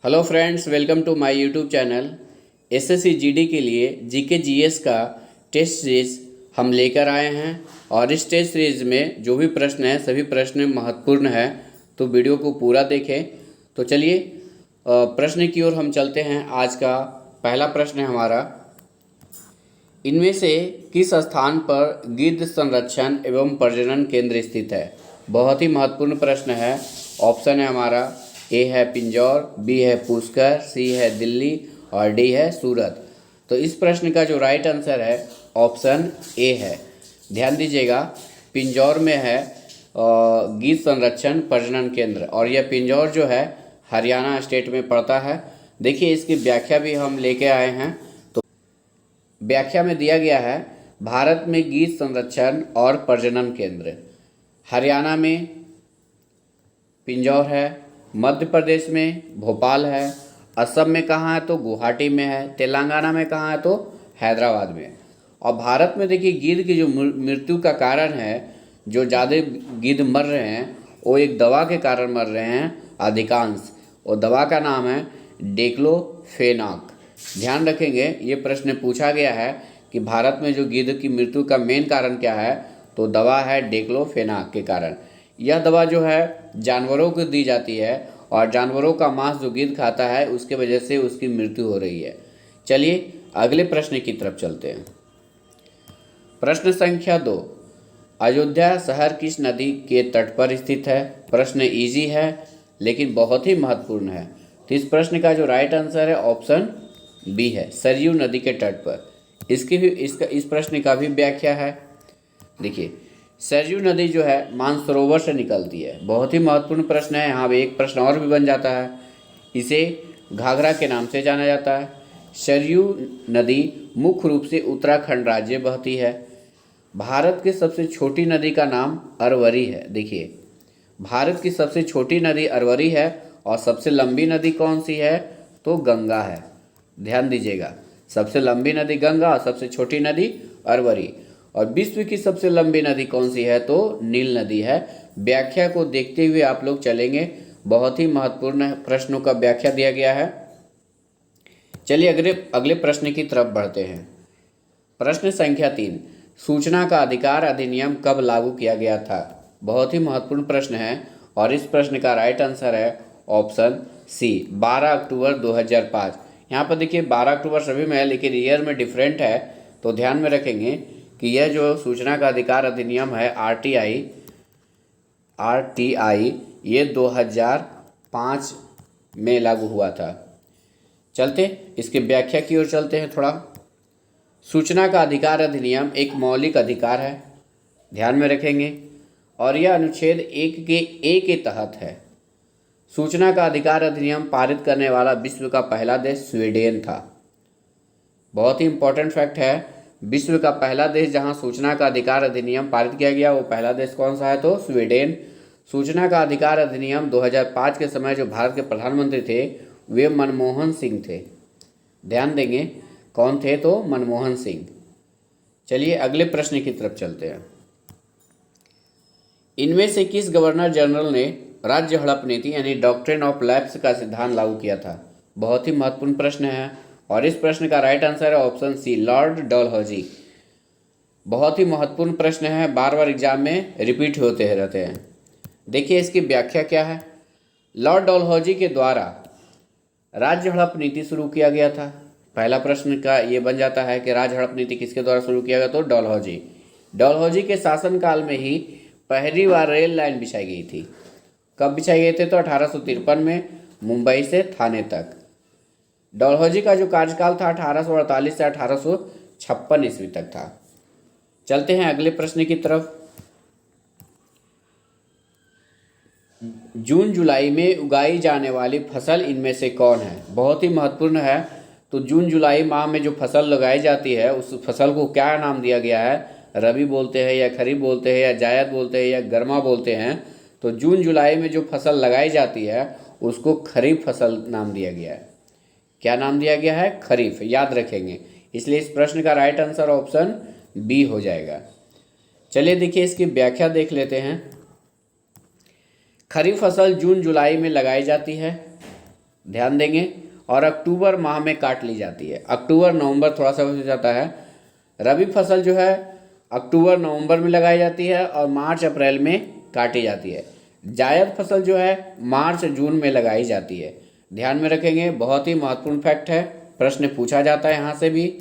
Hello friends, welcome to my YouTube channel. SSC GD के लिए GK GS का test series हम लेकर आए हैं और इस टेस्ट सीरीज में जो भी प्रश्न हैं सभी प्रश्न महत्वपूर्ण है, तो वीडियो को पूरा देखें। तो चलिए प्रश्न की ओर हम चलते हैं। आज का पहला प्रश्न है हमारा, इनमें से किस स्थान पर गिद्ध संरक्षण एवं प्रजनन केंद्र स्थित है। बहुत ही महत्वपूर्ण प्रश्न है। ऑप्शन है हमारा, ए है पिंजौर, बी है पुष्कर, सी है दिल्ली और डी है सूरत। तो इस प्रश्न का जो राइट आंसर है ऑप्शन ए है। ध्यान दीजिएगा, पिंजौर में है गिद्ध संरक्षण प्रजनन केंद्र और यह पिंजौर जो है हरियाणा स्टेट में पड़ता है। देखिए, इसकी व्याख्या भी हम लेके आए हैं। तो व्याख्या में दिया गया है, भारत में गिद्ध संरक्षण और प्रजनन केंद्र हरियाणा में पिंजौर है, मध्य प्रदेश में भोपाल है, असम में कहाँ है तो गुवाहाटी में है, तेलंगाना में कहाँ है तो हैदराबाद में। और भारत में देखिए, गिद्ध की जो मृत्यु का कारण है, जो ज़्यादा गिद्ध मर रहे हैं वो एक दवा के कारण मर रहे हैं अधिकांश। और दवा का नाम है डिक्लोफेनाक। ध्यान रखेंगे, ये प्रश्न पूछा गया है कि भारत में जो गिद्ध की मृत्यु का मेन कारण क्या है, तो दवा है डिक्लोफेनाक के कारण। यह दवा जो है जानवरों को दी जाती है और जानवरों का मांस जो गिद्ध खाता है उसके वजह से उसकी मृत्यु हो रही है। चलिए अगले प्रश्न की तरफ चलते हैं। प्रश्न संख्या 2, अयोध्या शहर किस नदी के तट पर स्थित है। प्रश्न इजी है लेकिन बहुत ही महत्वपूर्ण है। तो इस प्रश्न का जो राइट आंसर है ऑप्शन बी है, सरयू नदी के तट पर। इस प्रश्न का भी व्याख्या है। देखिए, सरयू नदी जो है मानसरोवर से निकलती है। बहुत ही महत्वपूर्ण प्रश्न है। यहाँ पे एक प्रश्न और भी बन जाता है, इसे घाघरा के नाम से जाना जाता है। सरयू नदी मुख्य रूप से उत्तराखंड राज्य बहती है। भारत की सबसे छोटी नदी का नाम अरवरी है। देखिए, भारत की सबसे छोटी नदी अरवरी है और सबसे लंबी नदी कौन सी है, तो गंगा है। ध्यान दीजिएगा, सबसे लंबी नदी गंगा और सबसे छोटी नदी अरवरी। और विश्व की सबसे लंबी नदी कौन सी है, तो नील नदी है। व्याख्या को देखते हुए आप लोग चलेंगे, बहुत ही महत्वपूर्ण प्रश्नों का व्याख्या दिया गया है। चलिए अगले प्रश्न की तरफ बढ़ते हैं। प्रश्न संख्या 3, सूचना का अधिकार अधिनियम कब लागू किया गया था। बहुत ही महत्वपूर्ण प्रश्न है और इस प्रश्न का राइट आंसर है ऑप्शन सी, 12 अक्टूबर 2005। यहाँ पर देखिए 12 अक्टूबर सभी में है लेकिन ईयर में डिफरेंट है, तो ध्यान में रखेंगे कि यह जो सूचना का अधिकार अधिनियम है आरटीआई ये 2005 में लागू हुआ था। चलते इसके व्याख्या की ओर चलते हैं थोड़ा। सूचना का अधिकार अधिनियम एक मौलिक अधिकार है, ध्यान में रखेंगे, और यह अनुच्छेद 1 के ए के तहत है। सूचना का अधिकार अधिनियम पारित करने वाला विश्व का पहला देश स्वीडन था। बहुत ही इंपॉर्टेंट फैक्ट है, विश्व का पहला देश जहां सूचना का अधिकार अधिनियम पारित किया गया वो पहला देश कौन सा है, तो स्वीडन। सूचना का अधिकार अधिनियम 2005 के समय जो भारत के प्रधानमंत्री थे वे मनमोहन सिंह थे। ध्यान देंगे, कौन थे, तो मनमोहन सिंह। चलिए अगले प्रश्न की तरफ चलते हैं। इनमें से किस गवर्नर जनरल ने राज्य हड़प नीति यानी डॉक्ट्रिन ऑफ लैप्स का सिद्धांत लागू किया था। बहुत ही महत्वपूर्ण प्रश्न है और इस प्रश्न का राइट आंसर है ऑप्शन सी, लॉर्ड डलहौजी। बहुत ही महत्वपूर्ण प्रश्न है, बार बार एग्जाम में रिपीट होते रहते हैं। देखिए इसकी व्याख्या क्या है। लॉर्ड डलहौजी के द्वारा राज्य हड़प नीति शुरू किया गया था। पहला प्रश्न का ये बन जाता है कि राज्य हड़प नीति किसके द्वारा शुरू किया गया, तो डलहौजी के शासनकाल में ही पहली बार रेल लाइन बिछाई गई थी। कब बिछाई गई थी, तो 1853 में मुंबई से थाने तक। डलहौजी का जो कार्यकाल था 1848 से 1856 ईस्वी तक था। चलते हैं अगले प्रश्न की तरफ। जून जुलाई में उगाई जाने वाली फसल इनमें से कौन है। बहुत ही महत्वपूर्ण है। तो जून जुलाई माह में जो फसल लगाई जाती है उस फसल को क्या नाम दिया गया है, रबी बोलते हैं या खरीफ बोलते हैं या जायद बोलते हैं या गर्मा बोलते हैं। तो जून जुलाई में जो फसल लगाई जाती है उसको खरीफ फसल नाम दिया गया है। क्या नाम दिया गया है, खरीफ। याद रखेंगे, इसलिए इस प्रश्न का राइट आंसर ऑप्शन बी हो जाएगा। चलिए देखिए इसकी व्याख्या देख लेते हैं। खरीफ फसल जून जुलाई में लगाई जाती है। ध्यान देंगे। और अक्टूबर माह में काट ली जाती है। अक्टूबर नवंबर थोड़ा सा हो जाता है। रबी फसल जो है अक्टूबर नवंबर में लगाई जाती है और मार्च अप्रैल में काटी जाती है। जायद फसल जो है मार्च जून में लगाई जाती है। ध्यान में रखेंगे, बहुत ही महत्वपूर्ण फैक्ट है, प्रश्न पूछा जाता है यहाँ से भी।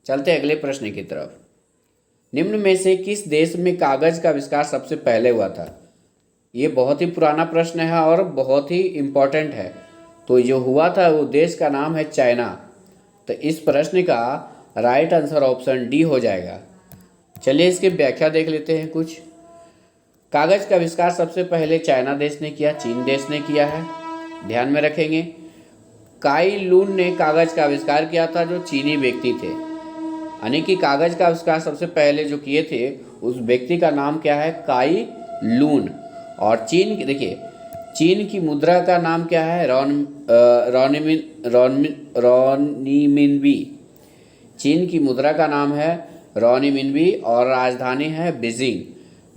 चलते अगले प्रश्न की तरफ। निम्न में से किस देश में कागज का आविष्कार सबसे पहले हुआ था? ये बहुत ही पुराना प्रश्न है और बहुत ही इम्पोर्टेंट है। तो जो हुआ था वो देश का नाम है चाइना। तो इस प्रश्न का राइट आंसर ऑप्शन डी हो जाएगा। चलिए इसकी व्याख्या देख लेते हैं कुछ। कागज का आविष्कार सबसे पहले चाइना देश ने किया, चीन देश ने किया है। ध्यान में रखेंगे, काई लून ने कागज का आविष्कार किया था, जो चीनी व्यक्ति थे। यानी कि कागज का आविष्कार सबसे पहले जो किए थे उस व्यक्ति का नाम क्या है? काई लून। और चीन, देखिए चीन की मुद्रा का नाम क्या है? रोनिमिनबी। चीन की मुद्रा का नाम है रोनिमिनबी और राजधानी है बीजिंग।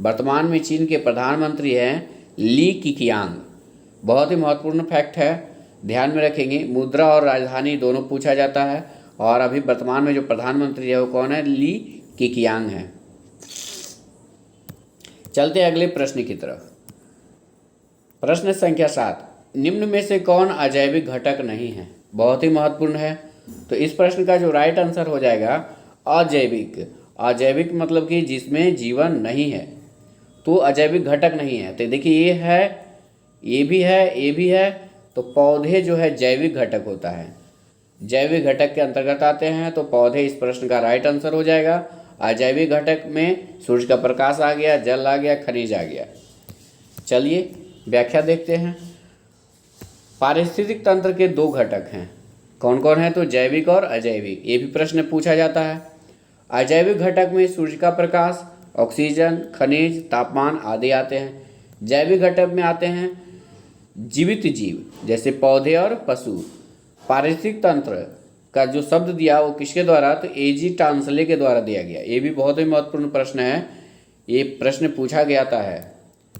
वर्तमान में चीन के प्रधानमंत्री हैं ली किकियांग। बहुत ही महत्वपूर्ण फैक्ट है, ध्यान में रखेंगे। मुद्रा और राजधानी दोनों पूछा जाता है। और अभी वर्तमान में जो प्रधानमंत्री है वो कौन है? ली किकियांग है। चलते अगले प्रश्न की तरफ। प्रश्न संख्या 7, निम्न में से कौन अजैविक घटक नहीं है? बहुत ही महत्वपूर्ण है। तो इस प्रश्न का जो राइट आंसर हो जाएगा अजैविक। अजैविक मतलब कि जिसमें जीवन नहीं है, तो अजैविक घटक नहीं है। तो देखिए ये है, ये भी है, ये भी है। तो पौधे जो है जैविक घटक होता है, जैविक घटक के अंतर्गत आते हैं। तो पौधे इस प्रश्न का राइट आंसर हो जाएगा। अजैविक घटक में सूर्य का प्रकाश आ गया, जल आ गया, खनिज आ गया। चलिए व्याख्या देखते हैं। पारिस्थितिक तंत्र के दो घटक हैं, कौन कौन है? तो जैविक और अजैविक। ये भी प्रश्न पूछा जाता है। अजैविक घटक में सूर्य का प्रकाश, ऑक्सीजन, खनिज, तापमान आदि आते हैं। जैविक घटक में आते हैं जीवित जीव, जैसे पौधे और पशु। पारिस्थितिक तंत्र का जो शब्द दिया वो किसके द्वारा? तो एजी टांसले के द्वारा दिया गया। ये भी बहुत ही महत्वपूर्ण प्रश्न है, ये प्रश्न पूछा गया है।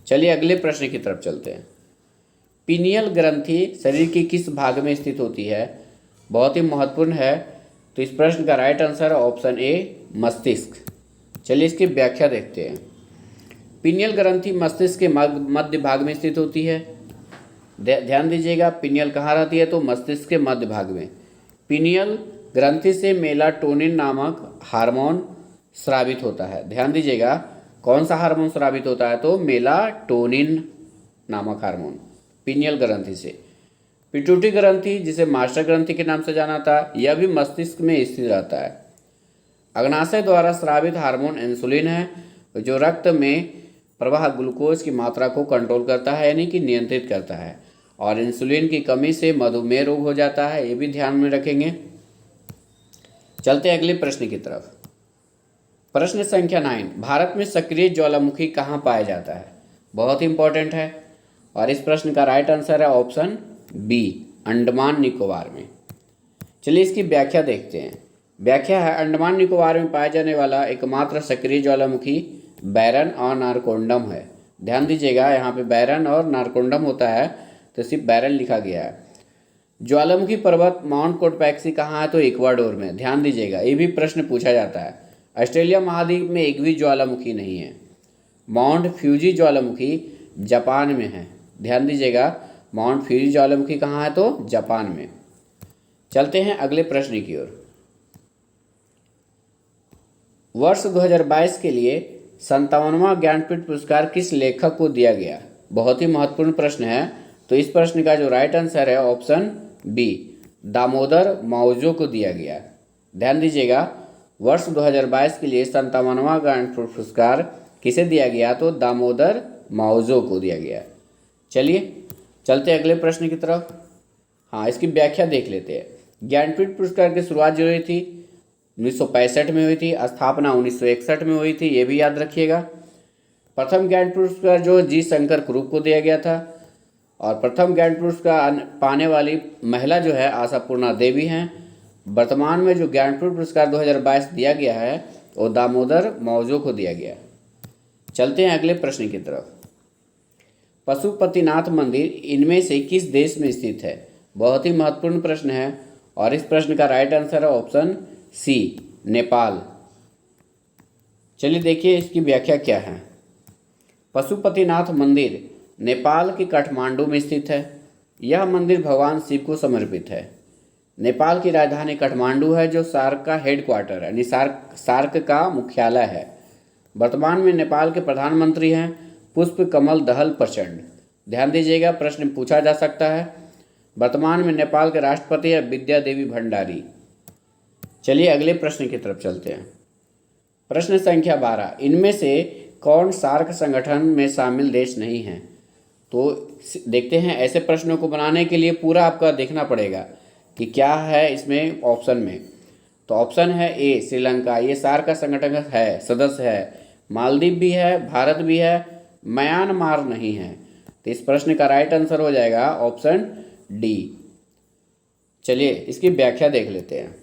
चलिए अगले प्रश्न की तरफ चलते हैं। पीनियल ग्रंथि शरीर के किस भाग में स्थित होती है? बहुत ही महत्वपूर्ण है। तो इस प्रश्न का राइट आंसर ऑप्शन ए, मस्तिष्क। चलिए इसकी व्याख्या देखते हैं। पीनियल ग्रंथि मस्तिष्क के मध्य भाग में स्थित होती है। ध्यान दीजिएगा, पीनियल कहाँ रहती है? तो मस्तिष्क के मध्य भाग में। पीनियल ग्रंथि से मेलाटोनिन नामक हार्मोन स्रावित होता है। ध्यान दीजिएगा, कौन सा हार्मोन स्रावित होता है? तो मेलाटोनिन नामक हार्मोन पीनियल ग्रंथि से। पिट्यूटरी ग्रंथि, जिसे मास्टर ग्रंथि के नाम से जाना था, यह भी मस्तिष्क में स्थित रहता है। अग्नाशय द्वारा स्रावित हार्मोन इंसुलिन है, जो रक्त में प्रवाह ग्लूकोज की मात्रा को कंट्रोल करता है, यानी कि नियंत्रित करता है। और इंसुलिन की कमी से मधुमेह रोग हो जाता है, ये भी ध्यान में रखेंगे। चलते अगले प्रश्न की तरफ। प्रश्न संख्या 9, भारत में सक्रिय ज्वालामुखी कहाँ पाया जाता है? बहुत इंपॉर्टेंट है। और इस प्रश्न का राइट आंसर है ऑप्शन बी, अंडमान निकोबार में। चलिए इसकी व्याख्या देखते हैं। व्याख्या है, अंडमान निकोबार में पाया जाने वाला एकमात्र सक्रिय ज्वालामुखी बैरन और नारकोंडम है। ध्यान दीजिएगा, यहाँ पे बैरन और नारकोंडम होता है, तो सिर्फ बैरन लिखा गया है। ज्वालामुखी पर्वत माउंट कोटपैक्सी कहाँ है? तो इक्वाडोर में। ध्यान दीजिएगा, ये भी प्रश्न पूछा जाता है। ऑस्ट्रेलिया महाद्वीप में एक भी ज्वालामुखी नहीं है। माउंट फ्यूजी ज्वालामुखी जापान में है। ध्यान दीजिएगा, माउंट फ्यूजी ज्वालामुखी कहाँ है? तो जापान में। चलते हैं अगले प्रश्न की ओर। वर्ष 2022 के लिए 57वां ज्ञानपीठ पुरस्कार किस लेखक को दिया गया? बहुत ही महत्वपूर्ण प्रश्न है। तो इस प्रश्न का जो राइट आंसर है ऑप्शन बी, दामोदर मावजो को दिया गया। ध्यान दीजिएगा, वर्ष 2022 के लिए 57वां ज्ञानपीठ पुरस्कार किसे दिया गया? तो दामोदर मावजो को दिया गया। चलिए चलते अगले प्रश्न की तरफ। हाँ, इसकी व्याख्या देख लेते हैं। ज्ञानपीठ पुरस्कार की शुरुआत जो हुई थी 1965 में हुई थी, स्थापना 1961 में हुई थी, ये भी याद रखिएगा। प्रथम ज्ञानपीठ पुरस्कार जो जी शंकर कुरूप को दिया गया था। और प्रथम ज्ञानपीठ पुरस्कार पाने वाली महिला जो है आशापूर्णा देवी हैं। वर्तमान में जो ज्ञानपीठ पुरस्कार 2022 दिया गया है वो दामोदर मावजो को दिया गया। चलते हैं अगले प्रश्न की तरफ। पशुपतिनाथ मंदिर इनमें से किस देश में स्थित है? बहुत ही महत्वपूर्ण प्रश्न है और इस प्रश्न का राइट आंसर है ऑप्शन सी, नेपाल। चलिए देखिए इसकी व्याख्या क्या है। पशुपतिनाथ मंदिर नेपाल के काठमांडू में स्थित है। यह मंदिर भगवान शिव को समर्पित है। नेपाल की राजधानी काठमांडू है जो सार्क का हेडक्वार्टर यानी सार्क का मुख्यालय है। वर्तमान में नेपाल के प्रधानमंत्री हैं पुष्प कमल दहल प्रचंड। ध्यान दीजिएगा, प्रश्न पूछा जा सकता है। वर्तमान में नेपाल के राष्ट्रपति है विद्या देवी भंडारी। चलिए अगले प्रश्न की तरफ चलते हैं। प्रश्न संख्या 12, इनमें से कौन सार्क संगठन में शामिल देश नहीं है? तो देखते हैं, ऐसे प्रश्नों को बनाने के लिए पूरा आपका देखना पड़ेगा कि क्या है इसमें ऑप्शन में। तो ऑप्शन है ए श्रीलंका, ये सार्क का संगठन है, सदस्य है। मालदीव भी है, भारत भी है, म्यांमार नहीं है। तो इस प्रश्न का राइट आंसर हो जाएगा ऑप्शन डी। चलिए इसकी व्याख्या देख लेते हैं।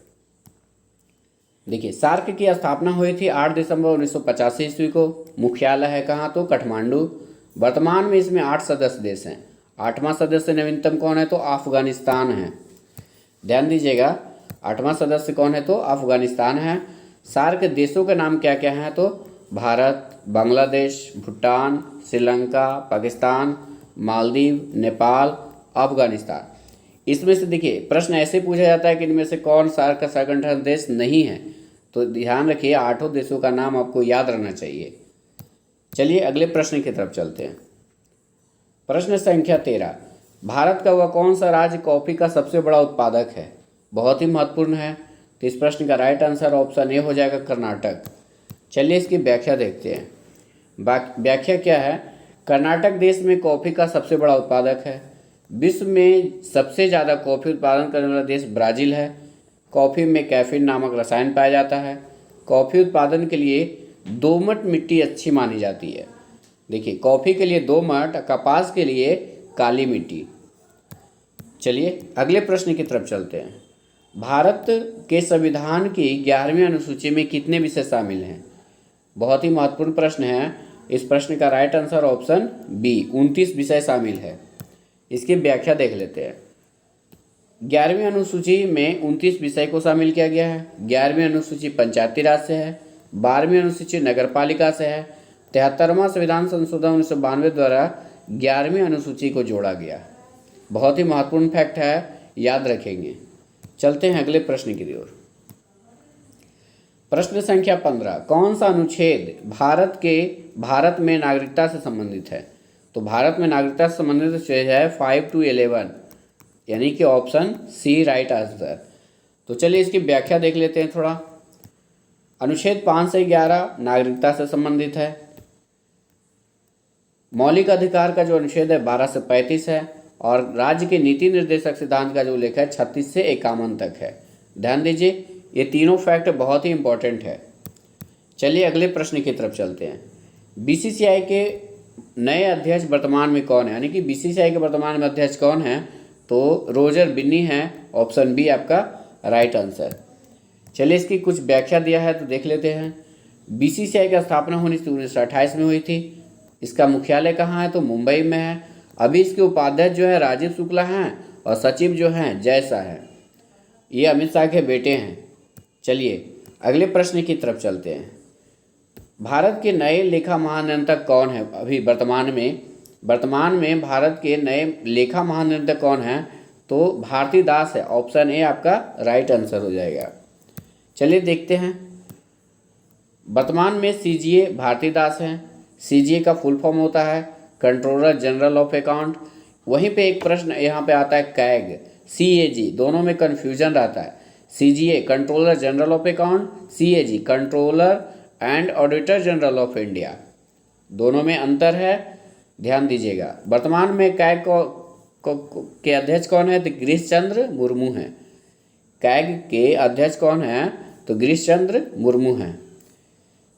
देखिए, सार्क की स्थापना हुई थी 8 दिसंबर 1985 ईस्वी को। मुख्यालय है कहाँ? तो काठमांडू। वर्तमान में इसमें 8 सदस्य देश हैं। 8वां सदस्य नवीनतम कौन है? तो अफगानिस्तान है। ध्यान दीजिएगा, 8वां सदस्य कौन है? तो अफगानिस्तान है। सार्क देशों के नाम क्या क्या हैं? तो भारत, बांग्लादेश, भूटान, श्रीलंका, पाकिस्तान, मालदीव, नेपाल, अफगानिस्तान। इसमें से देखिए प्रश्न ऐसे पूछा जाता है कि इनमें से कौन सार्क का संगठन देश नहीं है, तो ध्यान रखिए 8 देशों का नाम आपको याद रहना चाहिए। चलिए अगले प्रश्न की तरफ चलते हैं। प्रश्न संख्या 13, भारत का वह कौन सा राज्य कॉफ़ी का सबसे बड़ा उत्पादक है? बहुत ही महत्वपूर्ण है। तो इस प्रश्न का राइट आंसर ऑप्शन ए हो जाएगा कर्नाटक। चलिए इसकी व्याख्या देखते हैं। व्याख्या क्या है? कर्नाटक देश में कॉफ़ी का सबसे बड़ा उत्पादक है। विश्व में सबसे ज़्यादा कॉफ़ी उत्पादन करने वाला देश ब्राज़ील है। कॉफ़ी में कैफीन नामक रसायन पाया जाता है। कॉफ़ी उत्पादन के लिए दोमट मिट्टी अच्छी मानी जाती है। देखिए, कॉफ़ी के लिए दोमट, कपास के लिए काली मिट्टी। चलिए अगले प्रश्न की तरफ चलते हैं। भारत के संविधान की 11वीं अनुसूची में कितने विषय शामिल हैं? बहुत ही महत्वपूर्ण प्रश्न है। इस प्रश्न का राइट आंसर ऑप्शन बी, 29 विषय शामिल है। इसकी व्याख्या देख लेते हैं। 11वीं अनुसूची में 29 विषय को शामिल किया गया है। 11वीं अनुसूची पंचायती राज से है। 12वीं अनुसूची नगरपालिका से है। 73वां संविधान संशोधन 1992 द्वारा 11वीं अनुसूची को जोड़ा गया। बहुत ही महत्वपूर्ण फैक्ट है, याद रखेंगे। चलते हैं अगले प्रश्न की ओर। प्रश्न संख्या 15, कौन सा अनुच्छेद भारत में नागरिकता से संबंधित है? तो भारत में नागरिकता से संबंधित अनुच्छेद है 5 to 11, यानी कि ऑप्शन सी राइट आंसर। तो चलिए इसकी व्याख्या देख लेते हैं थोड़ा। अनुच्छेद 5 से 11 नागरिकता से संबंधित है। मौलिक अधिकार का जो अनुच्छेद है 12 से 35 है और राज्य के नीति निर्देशक सिद्धांत का जो उल्लेख है 36 से 51 तक है। ध्यान दीजिए, ये तीनों फैक्ट बहुत ही इंपॉर्टेंट है। चलिए अगले प्रश्न की तरफ चलते हैं। बीसीसीआई के नए अध्यक्ष वर्तमान में कौन है? यानी कि बीसीसीआई के वर्तमान में अध्यक्ष कौन है? तो रोजर बिन्नी है। ऑप्शन बी आपका राइट आंसर। चलिए इसकी कुछ व्याख्या दिया है तो देख लेते हैं। बीसीसीआई की स्थापना 1928 में हुई थी। इसका मुख्यालय कहाँ है? तो मुंबई में है। अभी इसके उपाध्यक्ष जो है राजीव शुक्ला हैं और सचिव जो हैं जय शाह हैं। ये अमित शाह के बेटे हैं। चलिए अगले प्रश्न की तरफ चलते हैं। भारत के नए लेखा महानियंत्रक कौन है? अभी वर्तमान में भारत के नए लेखा महानियंत्रक कौन है? तो भारती दास है। ऑप्शन ए आपका राइट आंसर हो जाएगा। चलिए देखते हैं। वर्तमान में सीजीए भारती दास हैं। सीजीए का फुल फॉर्म होता है कंट्रोलर जनरल ऑफ अकाउंट। वहीं पे एक प्रश्न यहाँ पे आता है कैग, सीएजी, दोनों में कन्फ्यूजन रहता है। CGA controller general of account, CAG controller and auditor general of India, दोनों में अंतर है, ध्यान दीजिएगा। वर्तमान में कैग के अध्यक्ष कौन है? तो गिरीश चंद्र मुर्मू हैं। कैग के अध्यक्ष कौन है? तो गिरीश चंद्र मुर्मू हैं।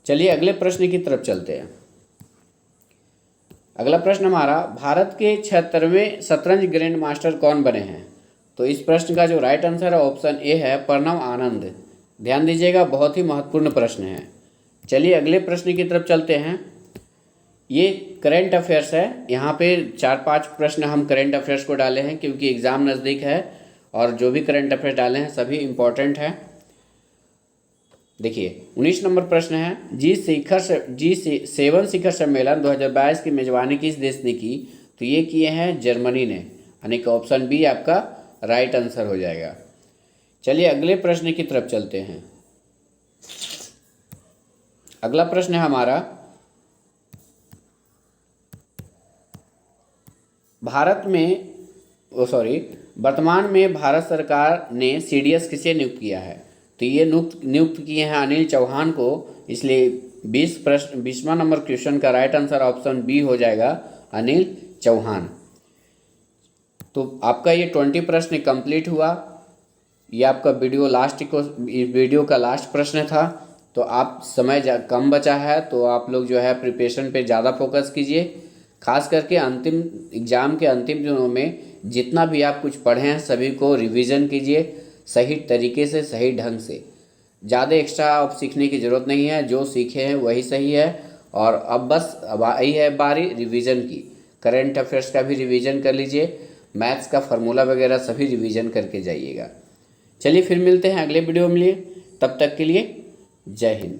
चलिए अगले प्रश्न की तरफ चलते हैं। अगला प्रश्न हमारा, भारत के 76वें शतरंज ग्रैंड मास्टर कौन बने हैं? तो इस प्रश्न का जो राइट आंसर है ऑप्शन ए है प्रणव आनंद। ध्यान दीजिएगा, बहुत ही महत्वपूर्ण प्रश्न है। चलिए अगले प्रश्न की तरफ चलते हैं। ये करंट अफेयर्स है। यहाँ पे 4-5 प्रश्न हम करंट अफेयर्स को डाले हैं क्योंकि एग्ज़ाम नज़दीक है और जो भी करंट अफेयर्स डाले हैं सभी इम्पोर्टेंट हैं। देखिए 19 नंबर प्रश्न है, G7 शिखर सम्मेलन 2022 की मेजबानी किस देश ने की? तो ये किए हैं जर्मनी ने, यानी कि ऑप्शन बी आपका राइट आंसर हो जाएगा। चलिए अगले प्रश्न की तरफ चलते हैं। अगला प्रश्न है हमारा, वर्तमान में भारत सरकार ने CDS किसे नियुक्त किया है? तो ये नियुक्त किए हैं अनिल चौहान को, इसलिए 20वां नंबर क्वेश्चन का राइट आंसर ऑप्शन बी हो जाएगा, अनिल चौहान। तो आपका ये 20 प्रश्न कंप्लीट हुआ। ये आपका वीडियो का लास्ट प्रश्न था। तो आप समय कम बचा है तो आप लोग जो है प्रिपरेशन पे ज़्यादा फोकस कीजिए। खास करके अंतिम एग्ज़ाम के अंतिम दिनों में जितना भी आप कुछ पढ़े हैं सभी को रिवीजन कीजिए सही तरीके से, सही ढंग से। ज़्यादा एक्स्ट्रा आप सीखने की ज़रूरत नहीं है, जो सीखे हैं वही सही है। और अब आई है बारी रिवीजन की। करंट अफेयर्स का भी रिवीजन कर लीजिए, मैथ्स का फार्मूला वगैरह सभी रिवीजन करके जाइएगा। चलिए फिर मिलते हैं अगले वीडियो में, तब तक के लिए जय हिंद।